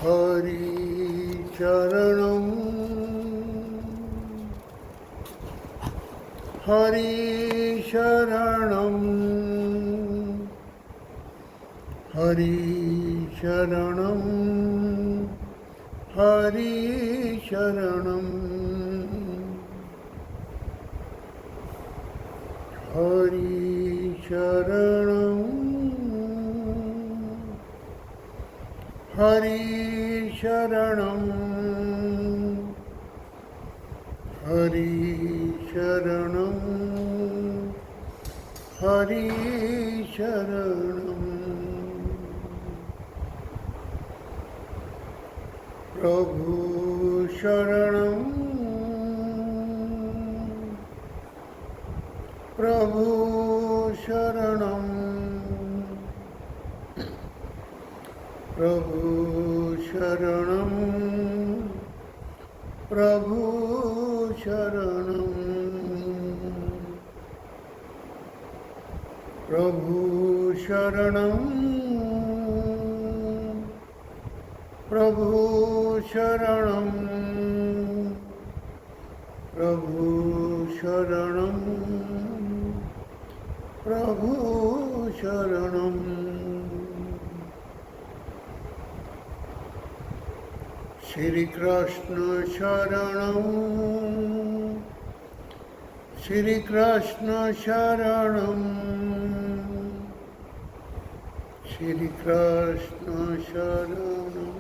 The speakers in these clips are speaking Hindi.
हरि शरणं हरि शरणं हरि शरणं हरि शरणं हरि शरणं हरि शरणं हरि शरणं हरि शरणं प्रभु शरणं प्रभु शरणं प्रभु शरणं प्रभु शरणं प्रभु शरणं प्रभु शरणं प्रभु शरणं प्रभु शरणं श्री कृष्ण शरणं श्री कृष्ण शरणं श्री कृष्ण शरणं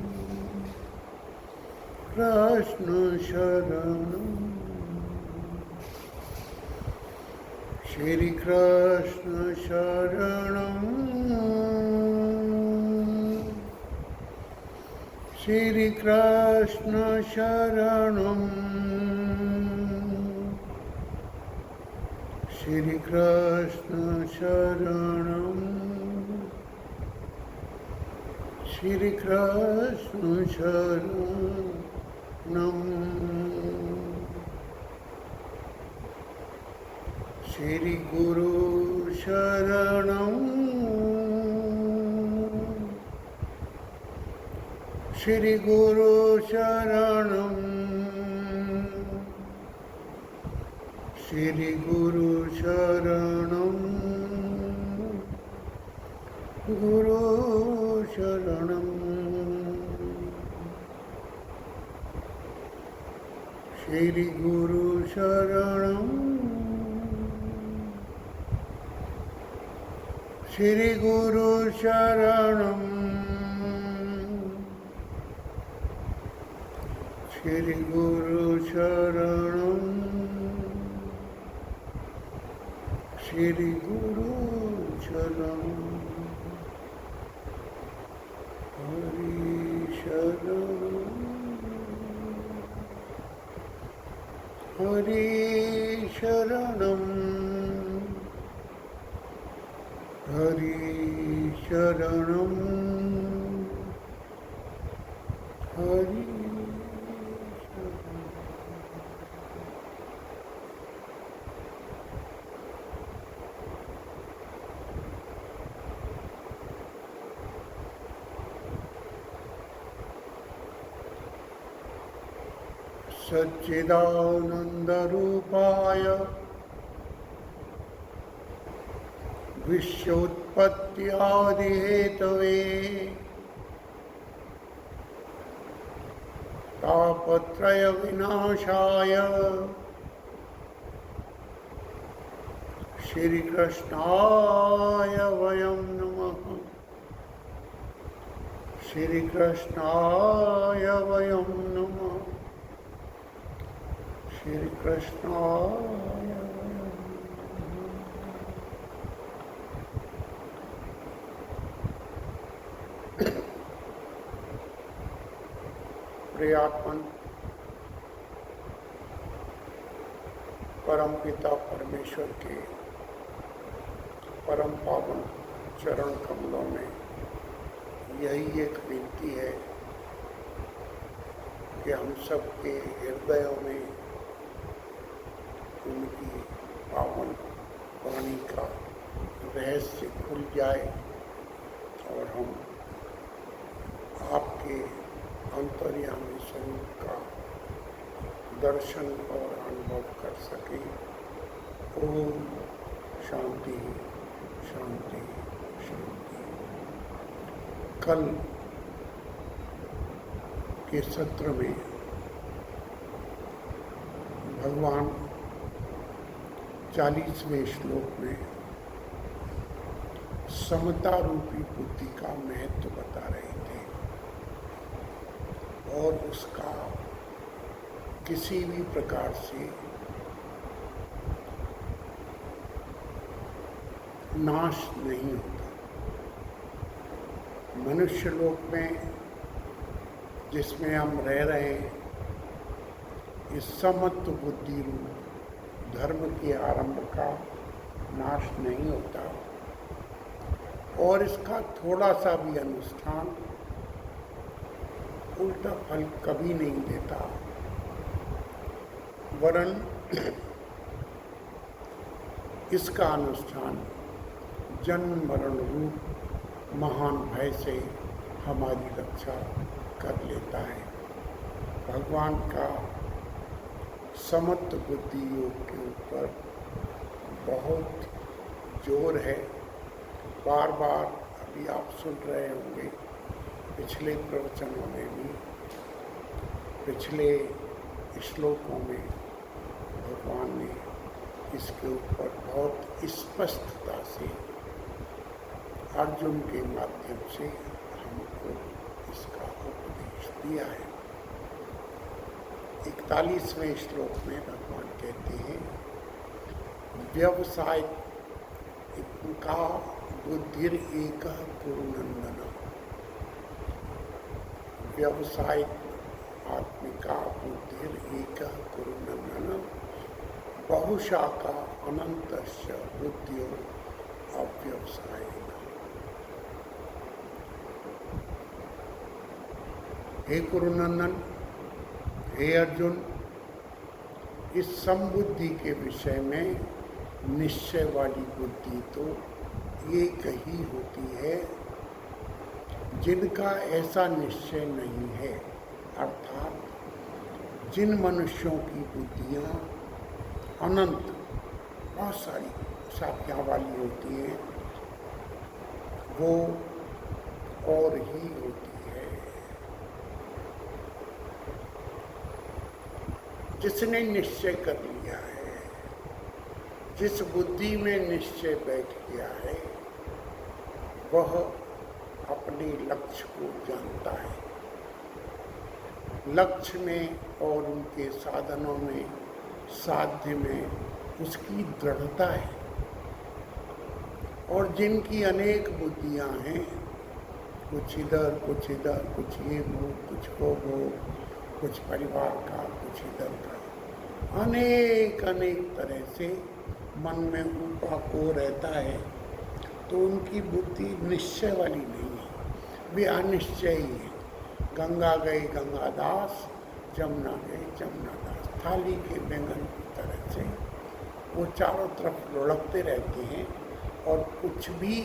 कृष्ण शरणं श्री कृष्ण शरणं श्री कृष्ण शरणं श्री कृष्ण शरणं श्री कृष्ण शरणं श्री गुरु शरणं श्री गुरु शरणं श्री गुरु शरणं गुरु शरणं श्री गुरु शरणं श्री गुरु शरणं श्री गुरु शरणं श्री गुरु शरणं हरि शरणं हरि शरणं हरि शरणं हरि सच्चिदानन्दरूपाय विश्वोत्पत्त्यादिहेतवे तापत्रयविनाशाय श्रीकृष्णाय वयं नमः श्रीकृष्णाय वयं नमः श्रीकृष्णाय प्रियात्मन परम पिता परमेश्वर के परम पावन चरण कमलों में यही एक विनती है कि हम सबके हृदयों में उनकी पावन वाणी का रहस्य खुल जाए और हम आपके अंतर्यामी स्वरूप का दर्शन और अनुभव कर सके। ओम शांति शांति शांति। कल के सत्र में भगवान 40वें श्लोक में समता रूपी बुद्धि का महत्व बता रहे थे और उसका किसी भी प्रकार से नाश नहीं होता। मनुष्य लोक में जिसमें हम रह रहे हैं, इस समत्व बुद्धि रूप धर्म के आरंभ का नाश नहीं होता और इसका थोड़ा सा भी अनुष्ठान उल्टा फल कभी नहीं देता, वरन इसका अनुष्ठान जन्म मरण रूप महान भय से हमारी रक्षा कर लेता है। भगवान का समत्व बुद्धि योग के ऊपर बहुत जोर है। बार बार अभी आप सुन रहे होंगे, पिछले प्रवचनों में भी, पिछले श्लोकों में भगवान ने इसके ऊपर बहुत स्पष्टता से अर्जुन के माध्यम से हमको इसका उपदेश दिया है। 41वें श्लोक में भगवान कहते हैं, व्यवसाय का बुद्धिर एक कुरुनंदन। व्यवसाय आत्मिका बुद्धिर एक कुरुनंदन बहुशाखा अनंतस्य बुद्धियो अव्यवसाय। हे कुरुनंदन, हे अर्जुन, इस समबुद्धि के विषय में निश्चय वाली बुद्धि तो एक ही होती है, जिनका ऐसा निश्चय नहीं है, अर्थात जिन मनुष्यों की बुद्धियाँ अनंत बहुत सारी शाखाओं वाली होती हैं, वो और ही होती है। जिसने निश्चय कर लिया है, जिस बुद्धि में निश्चय बैठ गया है, वह अपने लक्ष्य को जानता है। लक्ष्य में और उनके साधनों में, साध्य में उसकी दृढ़ता है। और जिनकी अनेक बुद्धियां हैं, कुछ इधर कुछ इधर, कुछ ये भोग कुछ वो भोग, कुछ परिवार का कुछ इधर का, अनेक तरह से मन में ऊपा को रहता है, तो उनकी बुद्धि निश्चय वाली नहीं है, वे अनिश्चय ही है। गंगा गए गंगादास, जमुना गए जमुनादास, थाली के बैंगन की तरह से वो चारों तरफ लुढ़कते रहते हैं और कुछ भी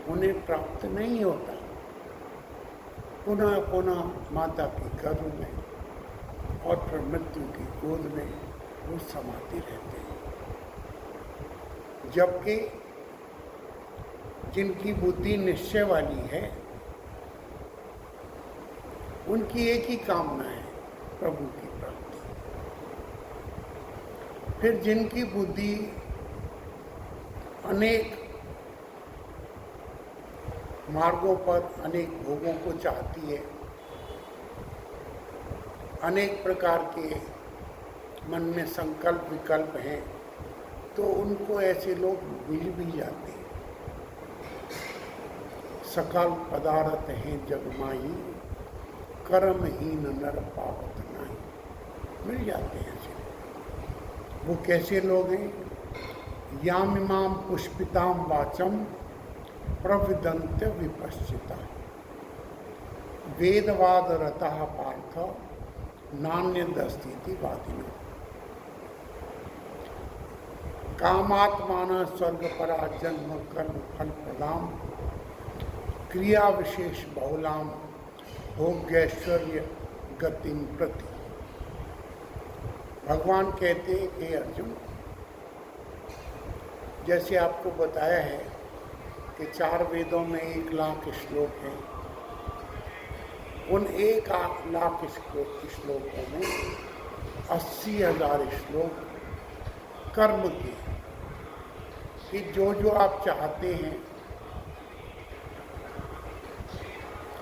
उन्हें प्राप्त नहीं होता। पुनः पुनः माता की गर्भ में और फिर मृत्यु की गोद में वो समाते रहते हैं। जबकि जिनकी बुद्धि निश्चय वाली है, उनकी एक ही कामना है, प्रभु की प्राप्ति। फिर जिनकी बुद्धि अनेक मार्गों पर अनेक भोगों को चाहती है, अनेक प्रकार के मन में संकल्प विकल्प हैं, तो उनको ऐसे लोग मिल भी जाते हैं। सकल पदार्थ हैं जगमाही, कर्महीन नर पावत नहीं। मिल जाते हैं ऐसे। वो कैसे लोग हैं? यामिमाम पुष्पिताम वाचम प्रविदंत्य विपश्चिता, वेदवाद रतः पार्थ नान्यदस्तीति वादिनो, कामात्मान स्वर्गपरा जन्म कर्म फल प्रदाम क्रिया विशेष बहुलाम भोग्यैश्वर्य गतिम प्रति। भगवान कहते हैं कि अर्जुन, जैसे आपको बताया है कि 4 वेदों में 1 लाख श्लोक हैं, उन 1 लाख श्लोकों में 80,000 श्लोक कर्म के, कि जो आप चाहते हैं,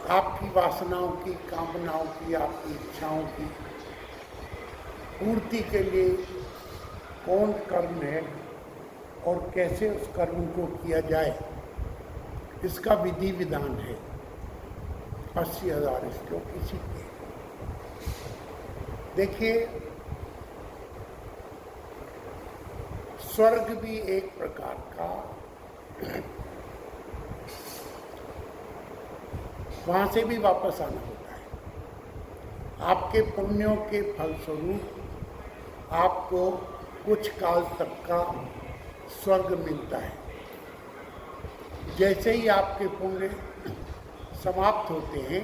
आपकी वासनाओं की, कामनाओं की, आपकी इच्छाओं की पूर्ति के लिए कौन कर्म है और कैसे उस कर्म को किया जाए, इसका विधि विधान है। 80,000 श्लोक इसी के। देखिए, स्वर्ग भी एक प्रकार का, वहाँ से भी वापस आना होता है। आपके पुण्यों के फलस्वरूप आपको कुछ काल तक का स्वर्ग मिलता है। जैसे ही आपके पुण्य समाप्त होते हैं,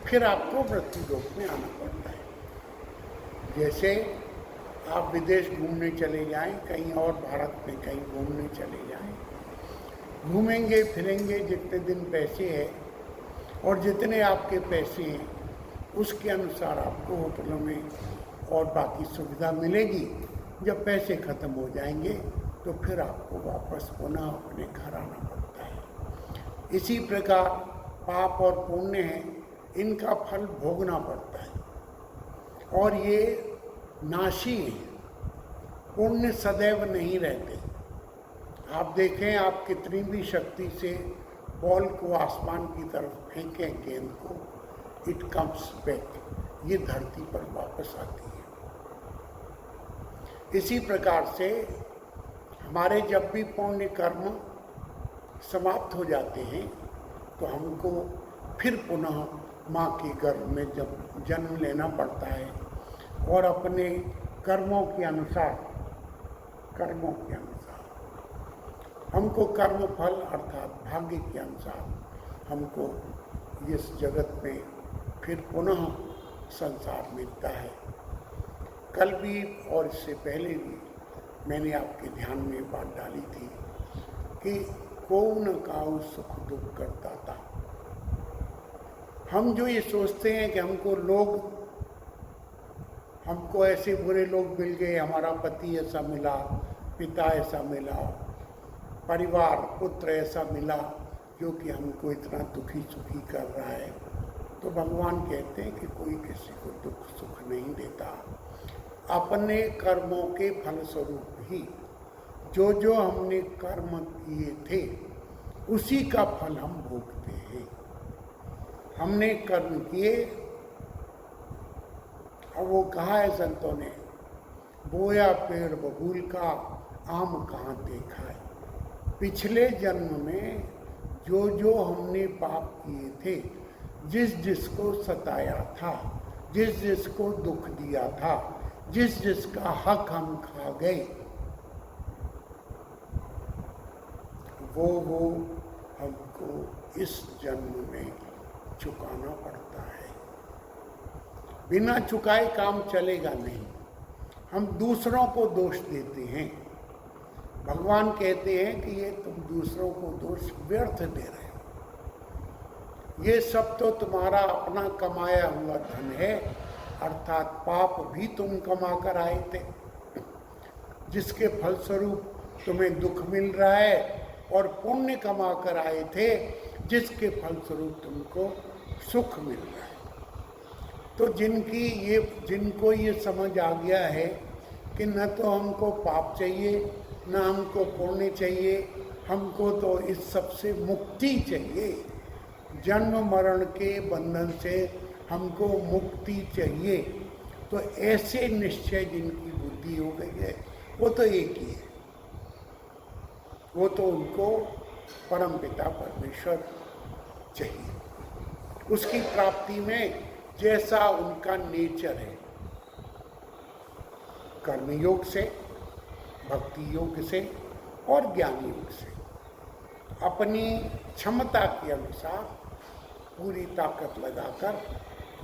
फिर आपको मृत्यु लोक में आना पड़ता है। जैसे आप विदेश घूमने चले जाएं, कहीं और भारत में कहीं घूमने चले जाएं, घूमेंगे फिरेंगे, जितने दिन पैसे हैं और जितने आपके पैसे हैं उसके अनुसार आपको होटलों में और बाकी सुविधा मिलेगी। जब पैसे खत्म हो जाएंगे तो फिर आपको वापस पुनः अपने घर आना पड़ता है। इसी प्रकार पाप और पुण्य है, इनका फल भोगना पड़ता है और ये नाशी है। पुण्य सदैव नहीं रहते। आप देखें, आप कितनी भी शक्ति से बॉल को आसमान की तरफ फेंकें, गेंद को, इट कम्स बैक, ये धरती पर वापस आती है। इसी प्रकार से हमारे जब भी पुण्य कर्म समाप्त हो जाते हैं तो हमको फिर पुनः माँ के गर्भ में जब जन्म लेना पड़ता है और अपने कर्मों के अनुसार हमको कर्म फल अर्थात भाग्य के अनुसार हमको इस जगत में फिर पुनः संसार मिलता है। कल भी और इससे पहले भी मैंने आपके ध्यान में बात डाली थी कि को न काऊ सुख दुख करता था। हम जो ये सोचते हैं कि हमको ऐसे बुरे लोग मिल गए, हमारा पति ऐसा मिला, पिता ऐसा मिला, परिवार पुत्र ऐसा मिला जो कि हमको इतना दुखी सुखी कर रहा है, तो भगवान कहते हैं कि कोई किसी को दुख सुख नहीं देता। अपने कर्मों के फलस्वरूप ही जो हमने कर्म किए थे उसी का फल हम भोगते हैं। हमने कर्म किए, और वो कहा है संतों ने, बोया पेड़ बबूल का आम कहाँ देखा है। पिछले जन्म में जो हमने पाप किए थे, जिसको सताया था, जिसको दुख दिया था, जिसका हक हम खा गए, वो हमको इस जन्म में चुकाना पड़ता है। बिना चुकाए काम चलेगा नहीं। हम दूसरों को दोष देते हैं। भगवान कहते हैं कि ये तुम दूसरों को दोष व्यर्थ दे रहे हो। ये सब तो तुम्हारा अपना कमाया हुआ धन है, अर्थात पाप भी तुम कमा कर आए थे, जिसके फलस्वरूप तुम्हें दुख मिल रहा है, और पुण्य कमा कर आए थे जिसके फलस्वरूप तुमको सुख मिल रहा है। तो जिनको ये समझ आ गया है कि न तो हमको पाप चाहिए न हमको पुण्य चाहिए, हमको तो इस सब से मुक्ति चाहिए, जन्म मरण के बंधन से हमको मुक्ति चाहिए, तो ऐसे निश्चय जिनकी बुद्धि हो गई है वो तो एक ही है, वो तो उनको परमपिता परमेश्वर चाहिए। उसकी प्राप्ति में जैसा उनका नेचर है, कर्मयोग से, भक्ति योग से और ज्ञान योग से, अपनी क्षमता के अनुसार पूरी ताकत लगाकर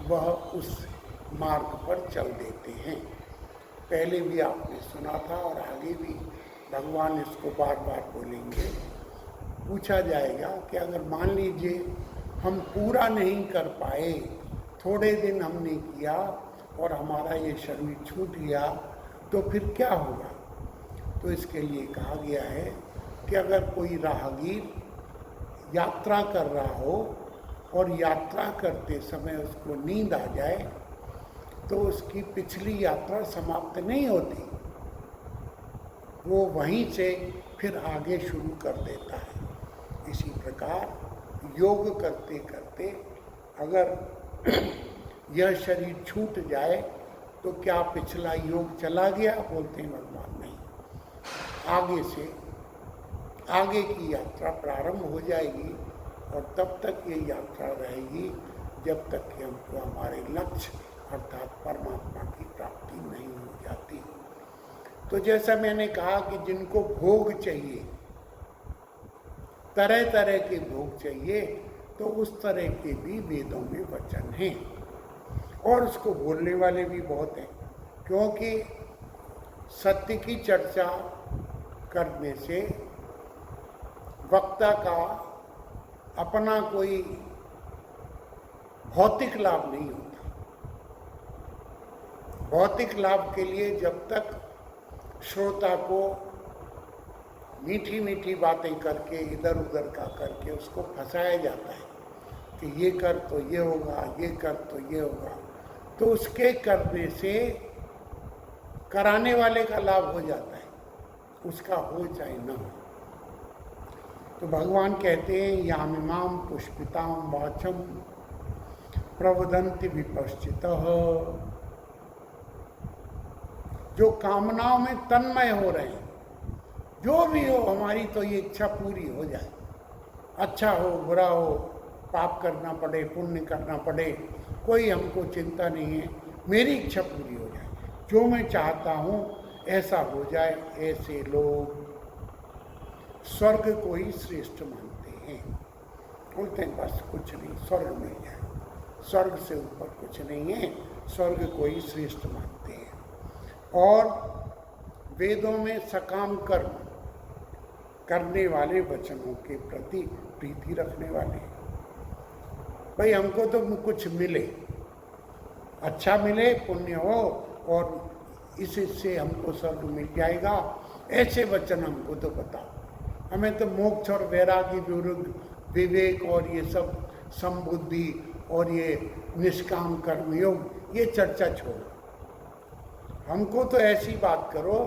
वह उस मार्ग पर चल देते हैं। पहले भी आपने सुना था और आगे भी भगवान इसको बार बार बोलेंगे। पूछा जाएगा कि अगर मान लीजिए हम पूरा नहीं कर पाए, थोड़े दिन हमने किया और हमारा ये शरीर छूट गया, तो फिर क्या होगा? तो इसके लिए कहा गया है कि अगर कोई राहगीर यात्रा कर रहा हो और यात्रा करते समय उसको नींद आ जाए तो उसकी पिछली यात्रा समाप्त नहीं होती, वो वहीं से फिर आगे शुरू कर देता है। इसी प्रकार योग करते करते अगर यह शरीर छूट जाए तो क्या पिछला योग चला गया? बोलते हैं भगवान नहीं, आगे से आगे की यात्रा प्रारंभ हो जाएगी और तब तक ये यात्रा रहेगी जब तक कि हमको हमारे लक्ष्य अर्थात परमात्मा की प्राप्ति नहीं हो जाती। तो जैसा मैंने कहा कि जिनको भोग चाहिए, तरह तरह के भोग चाहिए, तो उस तरह के भी वेदों में वचन हैं और उसको बोलने वाले भी बहुत हैं, क्योंकि सत्य की चर्चा करने से वक्ता का अपना कोई भौतिक लाभ नहीं होता। भौतिक लाभ के लिए जब तक श्रोता को मीठी मीठी बातें करके इधर उधर का करके उसको फंसाया जाता है कि ये कर तो ये होगा, ये कर तो ये होगा, तो उसके करने से कराने वाले का लाभ हो जाता है, उसका हो चाहे न हो। तो भगवान कहते हैं यामिमाम पुष्पिताम वाचम प्रवदन्ति विपश्चितः, जो कामनाओं में तन्मय हो रहे हैं, जो भी हो हमारी तो ये इच्छा पूरी हो जाए, अच्छा हो बुरा हो, पाप करना पड़े पुण्य करना पड़े, कोई हमको चिंता नहीं है, मेरी इच्छा पूरी हो जाए, जो मैं चाहता हूँ ऐसा हो जाए, ऐसे लोग स्वर्ग को ही श्रेष्ठ मानते हैं। बोलते हैं बस कुछ नहीं, स्वर्ग मिल जाए, स्वर्ग से ऊपर कुछ नहीं है, स्वर्ग को ही श्रेष्ठ मानते हैं। और वेदों में सकाम कर्म करने वाले वचनों के प्रति प्रीति रखने वाले, भाई हमको तो कुछ मिले, अच्छा मिले, पुण्य हो और इससे हमको स्वर्ग मिल जाएगा, ऐसे वचन हमको तो बताओ। हमें तो मोक्ष और वैराग्य विवेक और ये सब संबुद्धि और ये निष्काम कर्म योग ये चर्चा छोड़ो, हमको तो ऐसी बात करो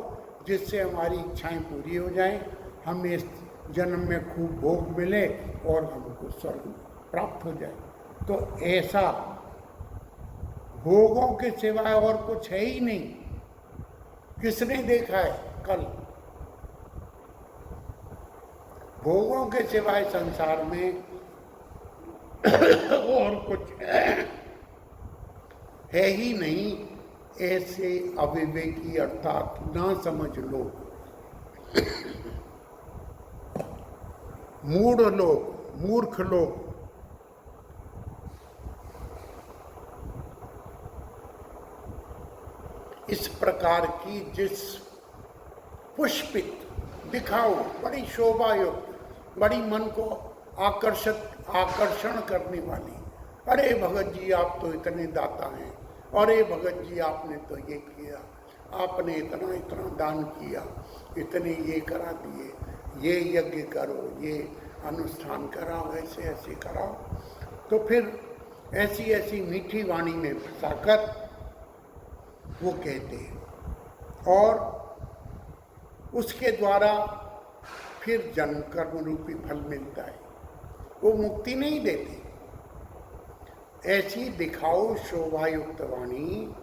जिससे हमारी इच्छाएं पूरी हो जाएं, हमें इस जन्म में खूब भोग मिले और हमको स्वर्ग प्राप्त हो जाए। तो ऐसा भोगों के सिवाय और कुछ है ही नहीं। किसने देखा है कल? भोगों के सिवाय संसार में और कुछ है ही नहीं। ऐसे अविवेकी अर्थात ना समझ लोग, मूढ़ लोग, मूर्ख लोग इस प्रकार की जिस पुष्पित दिखाओ, बड़ी शोभा युक्त, बड़ी मन को आकर्षण करने वाली, अरे भगत जी आप तो इतने दाता हैं, अरे भगत जी आपने तो ये किया, आपने इतना इतना दान किया, इतने ये करा दिए, ये यज्ञ करो, ये अनुष्ठान कराओ, ऐसे ऐसे कराओ। तो फिर ऐसी ऐसी मीठी वाणी में फंसाकर वो कहते हैं और उसके द्वारा फिर जन्म कर्म रूपी फल मिलता है, वो मुक्ति नहीं देती। ऐसी दिखाओ शोभायुक्त वाणी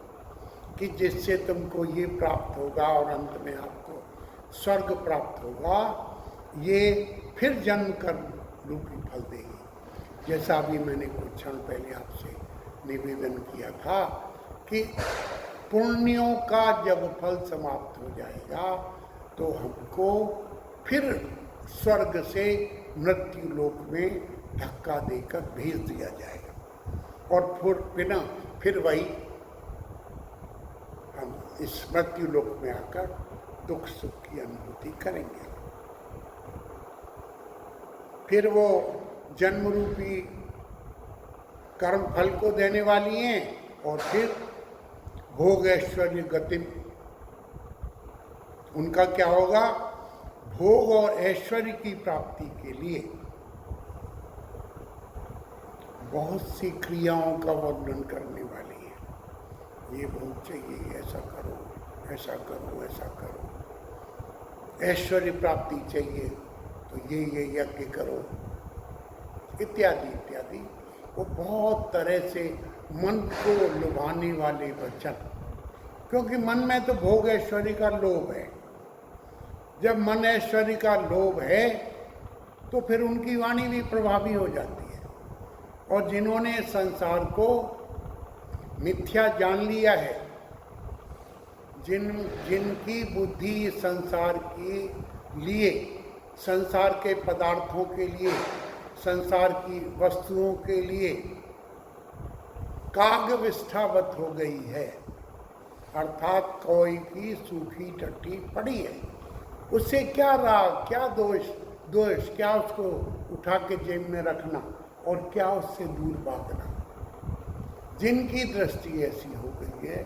कि जिससे तुमको ये प्राप्त होगा और अंत में आपको स्वर्ग प्राप्त होगा, ये फिर जन्म कर्म रूपी फल देगी। जैसा अभी मैंने कुछ क्षण पहले आपसे निवेदन किया था कि पुण्यों का जब फल समाप्त हो जाएगा तो हमको फिर स्वर्ग से मृत्यु लोक में धक्का देकर भेज दिया जाएगा और फिर वही हम इस मृत्यु लोक में आकर दुख सुख की अनुभूति करेंगे। फिर वो जन्म रूपी कर्म फल को देने वाली हैं और फिर भोग ऐश्वर्य गति, उनका क्या होगा? भोग और ऐश्वर्य की प्राप्ति के लिए बहुत सी क्रियाओं का वर्णन करने वाली है। ये भोग चाहिए, ऐसा करो, ऐसा करो, ऐसा करो। ऐश्वर्य प्राप्ति चाहिए तो ये यज्ञ करो, इत्यादि इत्यादि। वो बहुत तरह से मन को लुभाने वाले वचन, क्योंकि मन में तो भोग ऐश्वर्य का लोभ है। जब मन ऐश्वर्य का लोभ है तो फिर उनकी वाणी भी प्रभावी हो जाती है। और जिन्होंने संसार को मिथ्या जान लिया है, जिनकी बुद्धि संसार के लिए, संसार के पदार्थों के लिए, संसार की वस्तुओं के लिए कागविष्ठावत हो गई है, अर्थात कोई की सूखी टट्टी पड़ी है, उससे क्या राग, क्या दोष, क्या उसको उठा के जेब में रखना और क्या उससे दूर भागना। जिनकी दृष्टि ऐसी हो गई है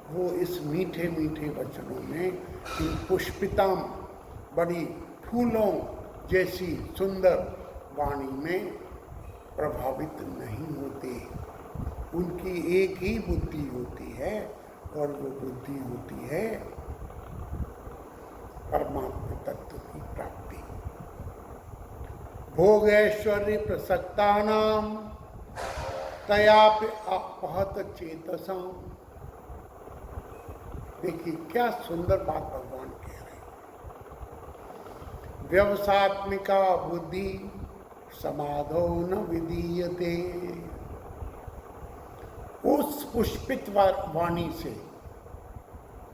वो इस मीठे मीठे वचनों में, इन पुष्पिताम, बड़ी फूलों जैसी सुंदर वाणी में प्रभावित नहीं होते। उनकी एक ही बुद्धि होती है और वो बुद्धि होती है परमात्मा तत्व की प्राप्ति। भोग ऐश्वर्य प्रसक्तानाम तयापि अपहत चेतसाम। देखिए क्या सुंदर बात भगवान कह रहे हैं। व्यवसात्मिका बुद्धि समाधो न विधीयते। उस पुष्पित वाणी से,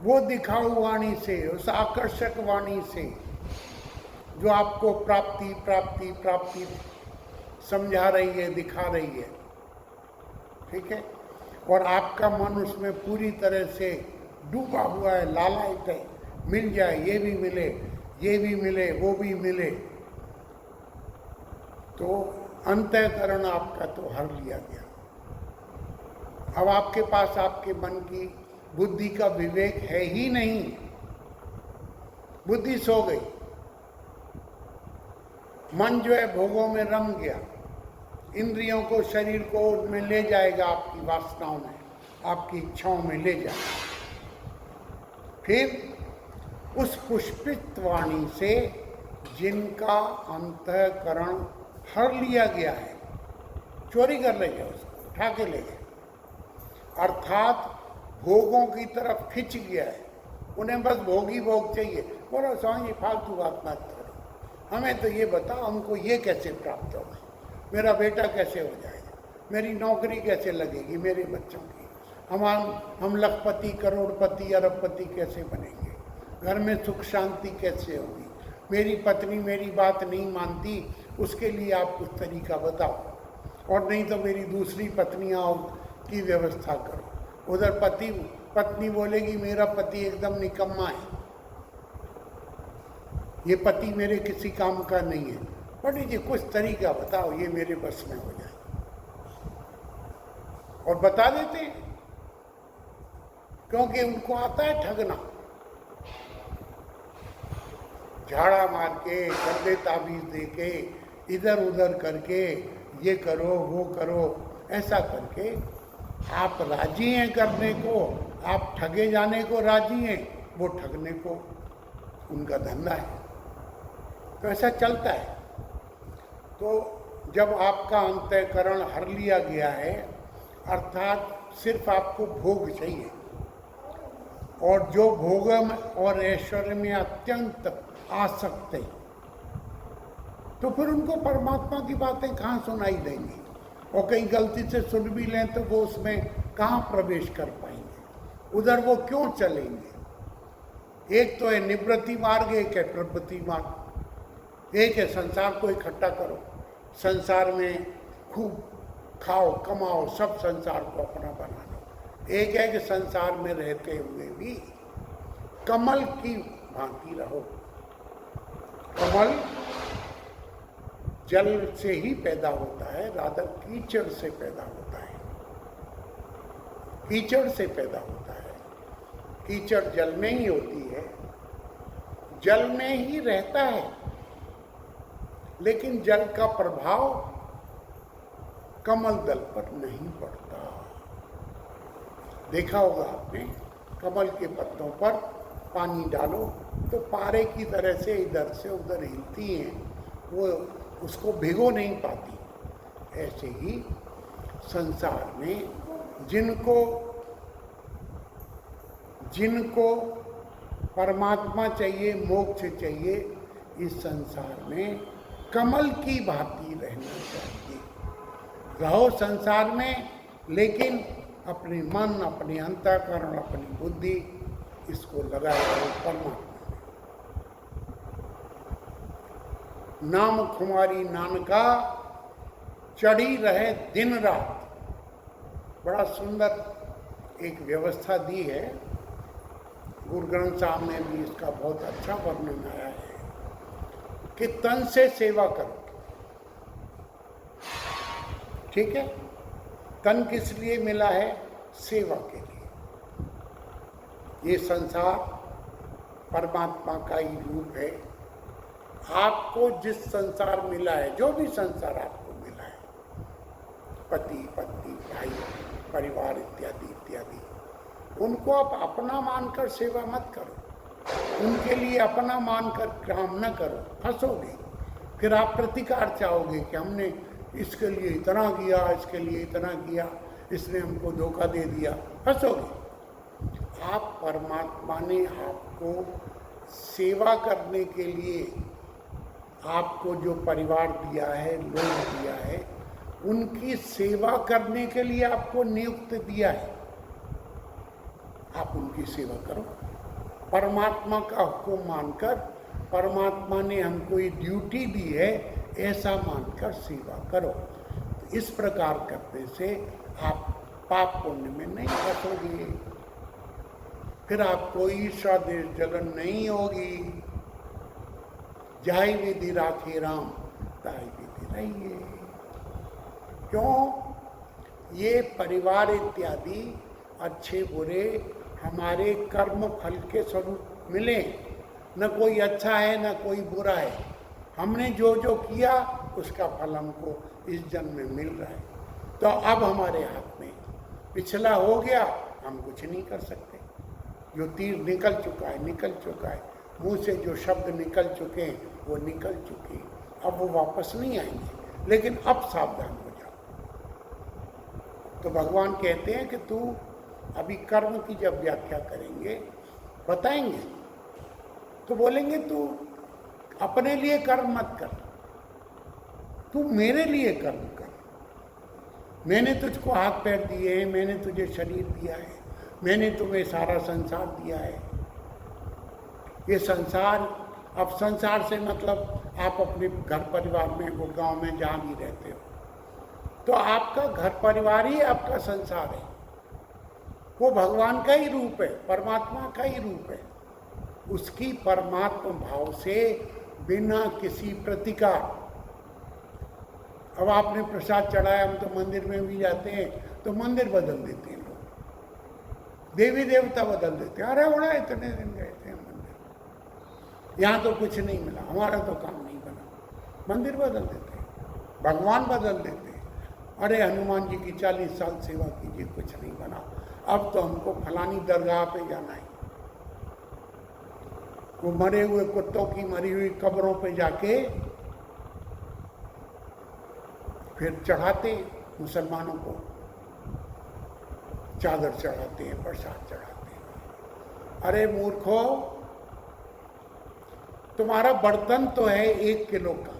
वो दिखाऊ वाणी से, उस आकर्षक वाणी से जो आपको प्राप्ति प्राप्ति प्राप्ति समझा रही है, दिखा रही है, ठीक है, और आपका मन उसमें पूरी तरह से डूबा हुआ है, लालायित है, मिल जाए, ये भी मिले, ये भी मिले, वो भी मिले, तो अंतःकरण आपका तो हर लिया गया। अब आपके पास आपके मन की बुद्धि का विवेक है ही नहीं, बुद्धि सो गई, मन जो है भोगों में रम गया, इंद्रियों को, शरीर को में ले जाएगा, आपकी वासनाओं में, आपकी इच्छाओं में ले जाएगा। फिर उस पुष्पित वाणी से जिनका अंतःकरण हर लिया गया है, चोरी कर ले गया, उसको उठा के ले गए, अर्थात भोगों की तरफ खिंच गया है, उन्हें बस भोग ही भोग चाहिए। बोलो स्वामी जी फालतू बात मत करो, हमें तो ये बताओ हमको ये कैसे प्राप्त होगा, मेरा बेटा कैसे हो जाएगा, मेरी नौकरी कैसे लगेगी, मेरे बच्चों की, हम लखपति, करोड़पति, अरबपति कैसे बनेंगे, घर में सुख शांति कैसे होगी, मेरी पत्नी मेरी बात नहीं मानती, उसके लिए आप कुछ तरीका बताओ, और नहीं तो मेरी दूसरी पत्नियाँ की व्यवस्था करो। उधर पत्नी बोलेगी मेरा पति एकदम निकम्मा है, ये पति मेरे किसी काम का नहीं है, पंडित जी कुछ तरीका बताओ ये मेरे बस में हो जाए, और बता देते हैं, क्योंकि उनको आता है ठगना, झाड़ा मार के, गंदे ताबीज दे के, इधर उधर करके, ये करो वो करो, ऐसा करके आप राजी हैं करने को, आप ठगे जाने को राजी हैं, वो ठगने को उनका धंधा है, तो ऐसा चलता है। तो जब आपका अंतःकरण हर लिया गया है, अर्थात सिर्फ आपको भोग चाहिए, और जो भोग और ऐश्वर्य में अत्यंत आसक्त है, तो फिर उनको परमात्मा की बातें कहाँ सुनाई देंगी, और कहीं गलती से सुन भी लें तो वो उसमें कहाँ प्रवेश कर पाएंगे, उधर वो क्यों चलेंगे। एक तो है निवृत्ति मार्ग, एक है प्रवृत्ति मार्ग, एक है संसार को इकट्ठा करो, संसार में खूब खाओ कमाओ, सब संसार को अपना बना लो। एक है कि संसार में रहते हुए भी कमल की भांति रहो। कमल जल से ही पैदा होता है, राधा कीचड़ से पैदा होता है, कीचड़ से पैदा होता है। कीचड़ जल में ही होती है, जल में ही रहता है, लेकिन जल का प्रभाव कमल दल पर नहीं पड़ता। देखा होगा आपने, कमल के पत्तों पर पानी डालो तो पारे की तरह से इधर से उधर हिलती हैं, वो उसको भिगो नहीं पाती। ऐसे ही संसार में जिनको परमात्मा चाहिए, मोक्ष चाहिए, इस संसार में कमल की भांति रहना चाहिए। रहो संसार में, लेकिन अपने मन, अपने अंतःकरण, अपनी बुद्धि इसको लगाए रहो परमात्मा। नाम खुमारी नानका चढ़ी रहे दिन रात। बड़ा सुंदर एक व्यवस्था दी है, गुरु ग्रंथ साहब में भी इसका बहुत अच्छा वर्णन आया है कि तन से सेवा करो। ठीक है, तन किस लिए मिला है? सेवा के लिए। ये संसार परमात्मा का ही रूप है। आपको जिस संसार मिला है, जो भी संसार आपको मिला है, पति पत्नी भाई परिवार इत्यादि इत्यादि, उनको आप अपना मानकर सेवा मत करो, उनके लिए अपना मानकर काम न करो, फंसोगे। फिर आप प्रतिकार चाहोगे कि हमने इसके लिए इतना किया, इसके लिए इतना किया, इसने हमको धोखा दे दिया, फंसोगे। आप परमात्मा ने आपको सेवा करने के लिए आपको जो परिवार दिया है, लोग दिया है, उनकी सेवा करने के लिए आपको नियुक्त दिया है। आप उनकी सेवा करो, परमात्मा का हुक्म मानकर, परमात्मा ने हमको ये ड्यूटी दी है ऐसा मानकर सेवा करो। इस प्रकार करने से आप पाप पुण्य में नहीं फंसोगे, फिर आपको ईर्ष्या देश जलन नहीं होगी। जाहि विधि राखे राम ताहि विधि रहिए। क्यों? ये परिवार इत्यादि अच्छे बुरे हमारे कर्म फल के स्वरूप मिले, न कोई अच्छा है न कोई बुरा है। हमने जो जो किया उसका फल हमको इस जन्म में मिल रहा है। तो अब हमारे हाथ में, पिछला हो गया, हम कुछ नहीं कर सकते। जो तीर निकल चुका है निकल चुका है, मुंह से जो शब्द निकल चुके हैं वो निकल चुके हैं, अब वो वापस नहीं आएंगे। लेकिन अब सावधान हो जाओ। तो भगवान कहते हैं कि तू अभी कर्म की जब व्याख्या करेंगे, बताएंगे, तो बोलेंगे तू अपने लिए कर्म मत कर, तू मेरे लिए कर्म कर। मैंने तुझको हाथ पैर दिए हैं, मैंने तुझे शरीर दिया है, मैंने तुम्हें सारा संसार दिया है। ये संसार, अब संसार से मतलब आप अपने घर परिवार में, गुड़गांव में जहाँ भी रहते हो, तो आपका घर परिवार ही आपका संसार है। वो भगवान का ही रूप है, परमात्मा का ही रूप है। उसकी परमात्मा भाव से बिना किसी प्रतिकार, अब आपने प्रसाद चढ़ाया, हम तो मंदिर में भी जाते हैं तो मंदिर बदल देते हैं लोग, देवी देवता बदल देते हैं। अरे बड़ा इतने दिन गए थे मंदिर, यहाँ तो कुछ नहीं मिला, हमारा तो काम नहीं बना, मंदिर बदल देते हैं, भगवान बदल देते हैं। अरे हनुमान जी की 40 साल सेवा कीजिए, कुछ नहीं बना, अब तो हमको फलानी दरगाह पे जाना है। वो मरे हुए कुत्तों की मरी हुई कब्रों पे जाके फिर चढ़ाते मुसलमानों को, चादर चढ़ाते हैं, प्रसाद चढ़ाते हैं। अरे मूर्खो, तुम्हारा बर्तन तो है 1 किलो का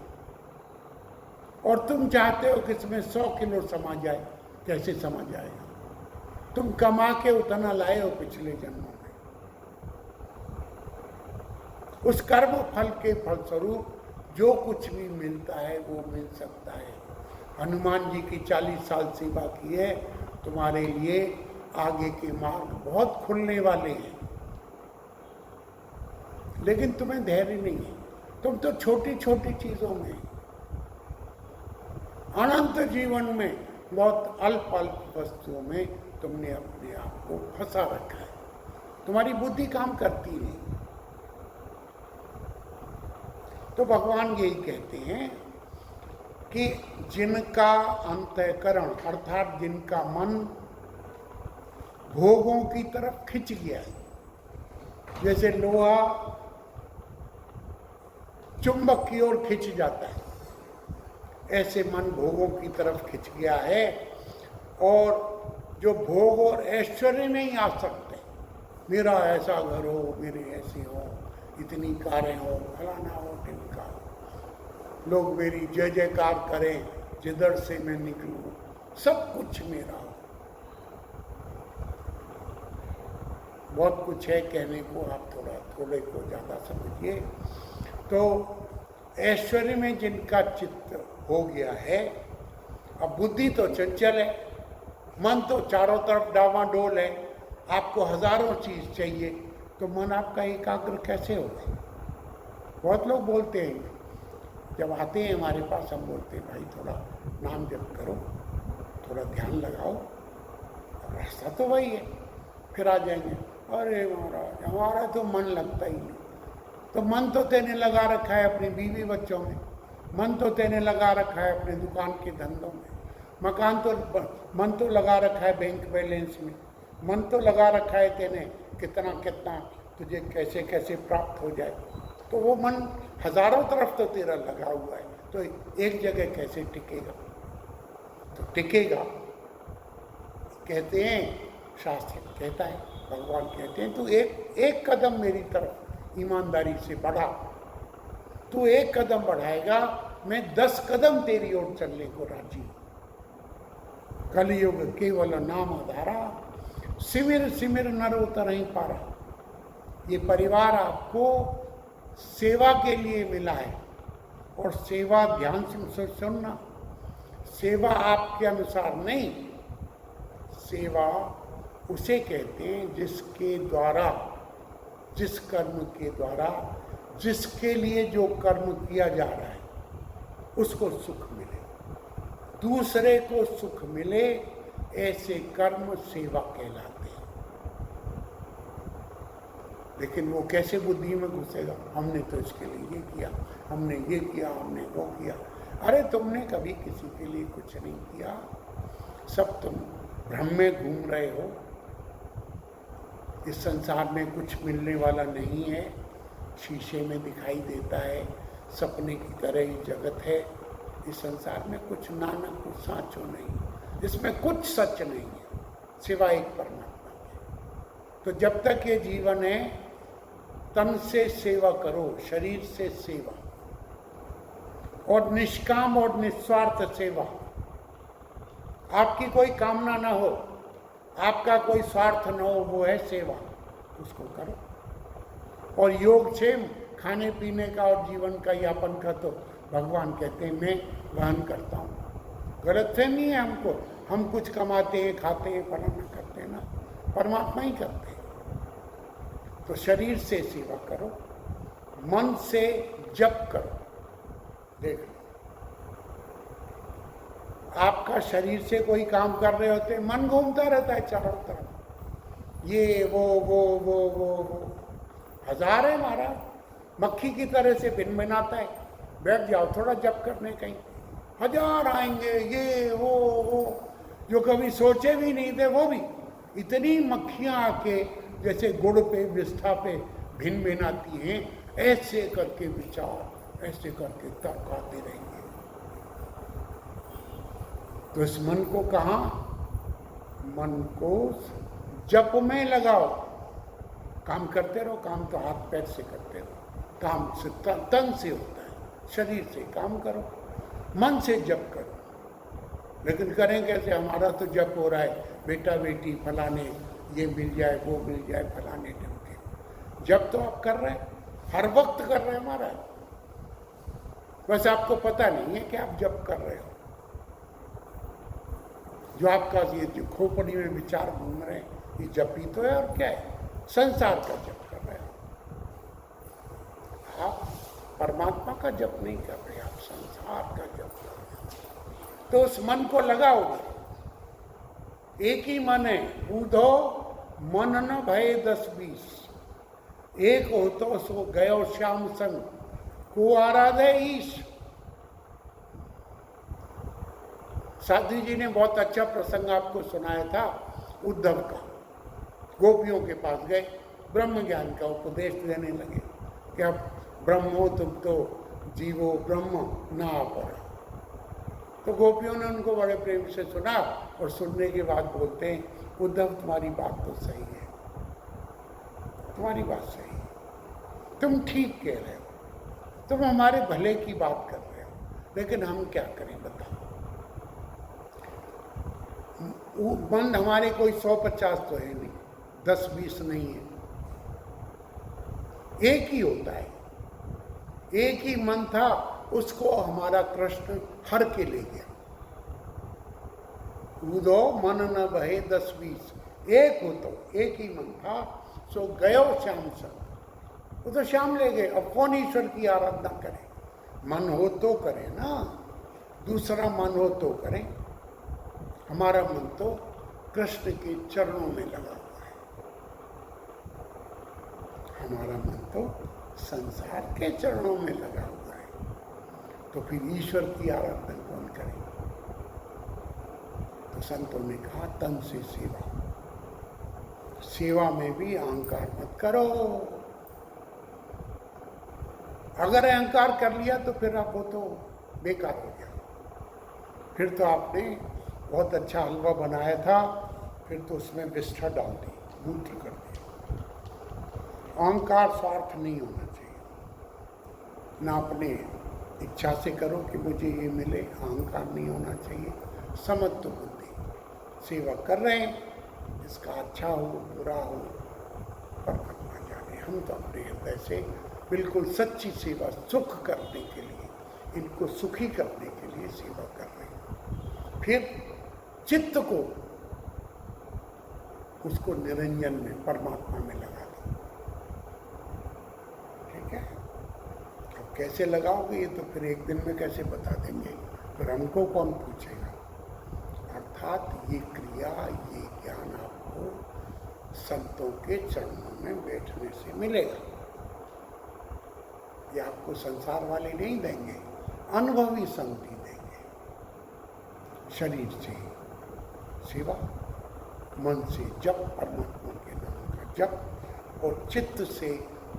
और तुम चाहते हो कि इसमें 100 किलो समा जाए, कैसे समा जाएगा? तुम कमा के उतना लाए हो पिछले जन्मों में। उस कर्म फल के फलस्वरूप जो कुछ भी मिलता है वो मिल सकता है। हनुमान जी की 40 साल सेवा की है, तुम्हारे लिए आगे के मार्ग बहुत खुलने वाले हैं, लेकिन तुम्हें धैर्य नहीं है। तुम तो छोटी छोटी चीजों में, अनंत जीवन में, बहुत अल्प अल्प वस्तुओं में तुमने अपने आप को फंसा रखा है। तुम्हारी बुद्धि काम करती नहीं। तो भगवान यही कहते हैं कि जिनका अंतःकरण अर्थात जिनका मन भोगों की तरफ खिंच गया है, जैसे लोहा चुंबक की ओर खिंच जाता है, ऐसे मन भोगों की तरफ खिंच गया है, और जो भोग और ऐश्वर्य नहीं आ सकते। मेरा ऐसा घर हो, मेरे ऐसे हो, इतनी कारें हो, फलाना हो, टिमका हो, लोग मेरी जय जयकार करें, जिधर से मैं निकलूं सब कुछ मेरा हो। बहुत कुछ है कहने को, आप थोड़े को ज़्यादा समझिए। तो ऐश्वर्य में जिनका चित्त हो गया है, अब बुद्धि तो चंचल है, मन तो चारों तरफ डावाडोल है, आपको हजारों चीज चाहिए, तो मन आपका एकाग्र कैसे होगा? बहुत लोग बोलते हैं, जब आते हैं हमारे पास, हम बोलते हैं भाई थोड़ा नाम जप करो, थोड़ा ध्यान लगाओ, रास्ता तो वही है। फिर आ जाएंगे, अरे महाराज हमारा तो मन लगता ही नहीं। तो मन तो तेने लगा रखा है अपनी बीवी बच्चों में, मन तो तेने लगा रखा है अपने दुकान के धंधों में, मन तो लगा रखा है बैंक बैलेंस में, मन तो लगा रखा है तेने कितना कितना तुझे कैसे कैसे प्राप्त हो जाए। तो वो मन हजारों तरफ तो तेरा लगा हुआ है, तो एक जगह कैसे टिकेगा? तो टिकेगा, कहते हैं, शास्त्र कहता है, भगवान कहते हैं, तू एक कदम मेरी तरफ ईमानदारी से बढ़ा। तू एक कदम बढ़ाएगा, मैं 10 कदम तेरी ओर चलने को राजी हूं। कलयुग केवल नाम आधारा, सिमिर सिमिर नर उतर ही पारा। ये परिवार आपको सेवा के लिए मिला है, और सेवा ध्यान से सुनना, सेवा आपके अनुसार नहीं, सेवा उसे कहते हैं जिसके द्वारा, जिस कर्म के द्वारा, जिसके लिए जो कर्म किया जा रहा है उसको सुख मिले, दूसरे को सुख मिले, ऐसे कर्म सेवा कहलाते हैं। लेकिन वो कैसे बुद्धि में घुसेगा? हमने तो इसके लिए ये किया, हमने ये किया, हमने वो किया। अरे तुमने कभी किसी के लिए कुछ नहीं किया, सब तुम भ्रम में घूम रहे हो। इस संसार में कुछ मिलने वाला नहीं है, शीशे में दिखाई देता है, सपने की तरह ही जगत है। इस संसार में कुछ नाना कुछ साचो नहीं, इसमें कुछ सच नहीं है सिवाय एक परमात्मा के। तो जब तक ये जीवन है, तन से सेवा करो, शरीर से सेवा, और निष्काम और निस्वार्थ सेवा। आपकी कोई कामना ना हो, आपका कोई स्वार्थ न हो, वो है सेवा, उसको करो। और योग क्षेम, खाने पीने का और जीवन का यापन का तो भगवान कहते हैं मैं वहन करता हूँ। गलत से नहीं है हमको, हम कुछ कमाते हैं, खाते हैं, फलाना करते हैं ना, परमात्मा ही करते हैं। तो शरीर से सेवा करो, मन से जप करो। देख लो, आपका शरीर से कोई काम कर रहे होते हैं, मन घूमता रहता है चारों तरफ, ये वो हजार है महाराज, मक्खी की तरह से भिनभिनाता है। बैठ जाओ थोड़ा जप करने, कहीं हजार आएंगे, ये वो जो कभी सोचे भी नहीं थे, वो भी इतनी मक्खियां आके जैसे गुड़ पे विष्ठा पे भिनभिनाती हैं, ऐसे करके विचार, ऐसे करके तर्क आते रहेंगे। तो इस मन को कहाँ? मन को जप में लगाओ। काम करते रहो, काम तो हाथ पैर से करते रहो, काम से तन से होता है, शरीर से काम करो, मन से जप करो। लेकिन करें कैसे? हमारा तो जप हो रहा है, बेटा बेटी फलाने ये मिल जाए, वो मिल जाए, फलाने ढंग। जप तो आप कर रहे हैं, हर वक्त कर रहे हैं हमारा। बस आपको पता नहीं है कि आप जप कर रहे हो। जो आपका ये जो खोपड़ी में विचार घूम रहे हैं, ये जप ही तो है और क्या है? संसार का जप कर रहे हो आप, परमात्मा का जप नहीं कर रहे, आप संसार का जप कर रहे हो। तो उस मन को लगाओ ना, एक ही मन है, बूढ़ो मन न भय 10-20, एक हो तो सो गयो श्याम संग, को आराधे ईश। साधु जी ने बहुत अच्छा प्रसंग आपको सुनाया था उद्धव का। गोपियों के पास गए, ब्रह्म ज्ञान का उपदेश देने लगे कि अब ब्रह्म हो तुम तो जीवो ब्रह्म ना पर। तो गोपियों ने उनको बड़े प्रेम से सुना और सुनने के बाद बोलते हैं, उद्धव तुम्हारी बात तो सही है, तुम्हारी बात सही है, तुम ठीक कह रहे हो, तुम हमारे भले की बात कर रहे हो, लेकिन हम क्या करें बताओ। मन हमारे कोई 150 तो है नहीं, 10-20 नहीं है, एक ही होता है, एक ही मन था, उसको हमारा कृष्ण हर के ले गया। कूदो मन न बहे 10-20, एक हो तो एक ही मन था, सो गयो श्याम संग, वो तो श्याम ले गए। अब कौन ईश्वर की आराधना करे? मन हो तो करे ना, दूसरा मन हो तो करें। हमारा मन तो कृष्ण के चरणों में लगा हुआ है, हमारा मन तो संसार के चरणों में लगा हुआ है, तो फिर ईश्वर की आराधना कौन करे? तो संतों ने कहा तन से सेवा, सेवा में भी अहंकार मत करो। अगर अहंकार कर लिया तो फिर आप वो तो बेकार हो गया, फिर तो आपने बहुत अच्छा हलवा बनाया था, फिर तो उसमें विष्ठा डाल दी, बूटी कर दी। अहंकार स्वार्थ नहीं होना चाहिए, ना अपने इच्छा से करो कि मुझे ये मिले, अहंकार नहीं होना चाहिए। समत्व बुद्धि, सेवा कर रहे हैं, इसका अच्छा हो बुरा हो परमात्मा जाने, हम तो अपने हृदय से बिल्कुल सच्ची सेवा, सुख करने के लिए, इनको सुखी करने के लिए सेवा कर रहे हैं। फिर चित्त को उसको निरंजन में, परमात्मा में लगा दो। ठीक है, अब कैसे लगाओगे ये तो फिर एक दिन में कैसे बता देंगे, फिर हमको कौन पूछेगा। अर्थात ये क्रिया, ये ज्ञान आपको संतों के चरणों में बैठने से मिलेगा। ये आपको संसार वाले नहीं देंगे, अनुभवी संत ही देंगे। शरीर से सेवा, मन से जप, परमात्मा के नाम का जप, और चित्त से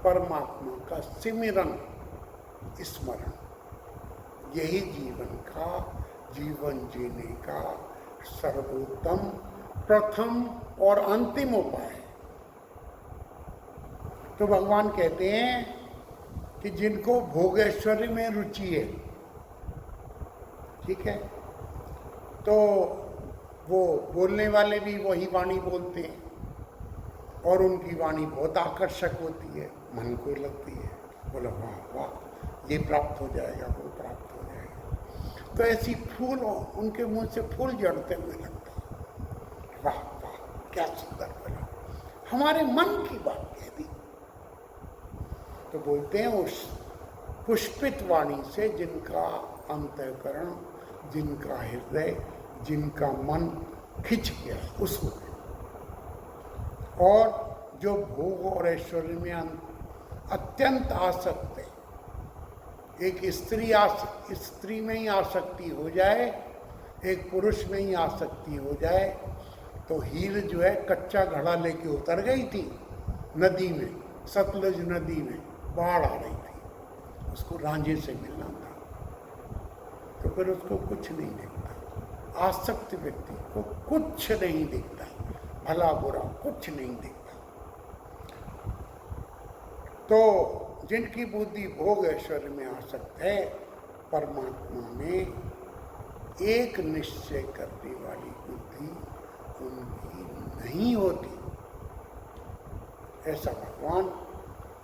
परमात्मा का सिमरन, स्मरण, यही जीवन जीने का सर्वोत्तम, प्रथम और अंतिम उपाय है। तो भगवान कहते हैं कि जिनको भोगेश्वरी में रुचि है, ठीक है, तो वो बोलने वाले भी वही वाणी बोलते हैं और उनकी वाणी बहुत आकर्षक होती है, मन को लगती है, बोला वाह वाह, ये प्राप्त हो जाएगा, वो प्राप्त हो जाएगा। तो ऐसी फूल उनके मुंह से फूल झड़ते हुए लगता है, वाह वाह क्या सुंदर बोला, हमारे मन की बात कह दी। तो बोलते हैं उस पुष्पित वाणी से जिनका अंतःकरण, जिनका हृदय, जिनका मन खिंच गया उसको, और जो भोग और ऐश्वर्य में अत्यंत आसक्त है, एक स्त्री में ही आसक्ति हो जाए, एक पुरुष में ही आसक्ति हो जाए, तो हीर जो है कच्चा घड़ा लेके उतर गई थी नदी में, सतलुज नदी में बाढ़ आ रही थी, उसको रांझे से मिलना था, तो फिर उसको कुछ नहीं दिखता। आसक्त व्यक्ति को कुछ नहीं दिखता, भला बुरा कुछ नहीं दिखता। तो जिनकी बुद्धि भोग ऐश्वर्य में आसक्त है, परमात्मा में एक निश्चय करने वाली बुद्धि उनकी नहीं होती। ऐसा भगवान